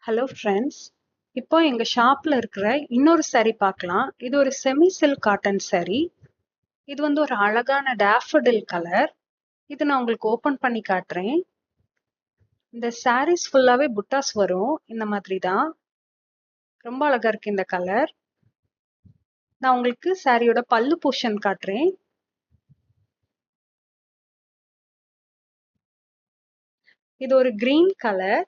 Hello friends, இப்போ எங்கள் ஷாப்பில் இருக்கிற இன்னொரு saree பார்க்கலாம். இது ஒரு செமி சில்க் காட்டன் saree. இது வந்து ஒரு அழகான டேஃபடில் கலர். இது நான் உங்களுக்கு ஓப்பன் பண்ணி காட்டுறேன். இந்த sarees ஃபுல்லாகவே புட்டாஸ் வரும். இந்த மாதிரி தான் ரொம்ப அழகா இருக்கு இந்த கலர். நான் உங்களுக்கு சாரியோட பல்லு போர்ஷன் காட்டுறேன். இது ஒரு கிரீன் கலர்.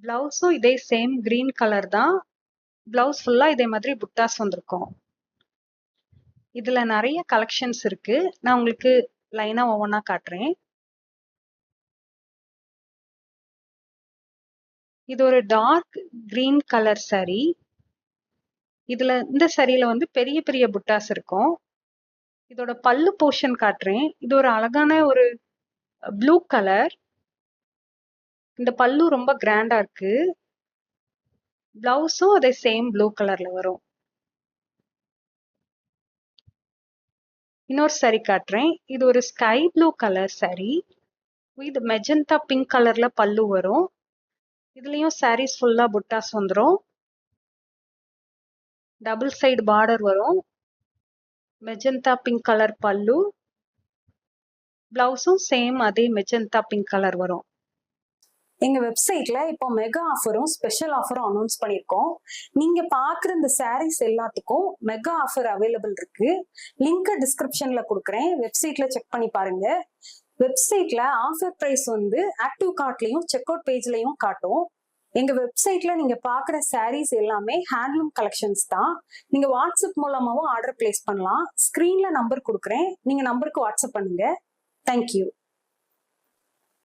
பிளவுஸும் இதே சேம் கிரீன் கலர் தான். பிளவுஸ் ஃபுல்லா இதே மாதிரி புட்டாஸ் வந்திருக்கும். இதுல நிறைய கலெக்ஷன்ஸ் இருக்கு. நான் உங்களுக்கு லைனா ஒவ்வொன்றா காட்டுறேன். இது ஒரு டார்க் கிரீன் கலர் saree. இந்த சரியில வந்து பெரிய பெரிய புட்டாஸ் இருக்கும். இதோட பல்லு போர்ஷன் காட்டுறேன். இது ஒரு அழகான ஒரு ப்ளூ கலர். இந்த பல்லு ரொம்ப கிராண்டா இருக்கு. பிளவுஸும் அதே சேம் ப்ளூ கலர்ல வரும். இன்னொரு saree காட்டுறேன். இது ஒரு ஸ்கை ப்ளூ கலர் saree. இது மெஜந்தா பிங்க் கலர்ல பல்லு வரும். இதுலயும் sarees ஃபுல்லா புட்டாஸ் வந்துரும். டபுள் சைடு பார்டர் வரும். மெஜந்தா பிங்க் கலர் பல்லு. பிளவுஸும் சேம் அதே மெஜந்தா பிங்க் கலர் வரும். எங்க வெப்சைட்ல இப்போ மெகா ஆஃபரும் ஸ்பெஷல் ஆஃபரும் அனௌன்ஸ் பண்ணியிருக்கோம். நீங்க பாக்குற இந்த சாரீஸ் எல்லாத்துக்கும் மெகா ஆஃபர் அவைலபிள் இருக்கு. லிங்க் டிஸ்கிரிப்ஷன்ல கொடுக்குறேன். வெப்சைட்ல செக் பண்ணி பாருங்க. வெப்சைட்ல ஆஃபர் பிரைஸ் வந்து ஆக்டிவ் கார்ட்லயும் செக் அவுட் பேஜ்லயும் காட்டும். எங்க வெப்சைட்ல நீங்க பாக்குற சாரீஸ் எல்லாமே ஹேண்ட்லூம் கலெக்ஷன்ஸ் தான். நீங்க வாட்ஸ்அப் மூலமாவும் ஆர்டர் பிளேஸ் பண்ணலாம். ஸ்கிரீன்ல நம்பர் கொடுக்குறேன். நீங்க நம்பருக்கு வாட்ஸ்அப் பண்ணுங்க. தேங்க்யூ.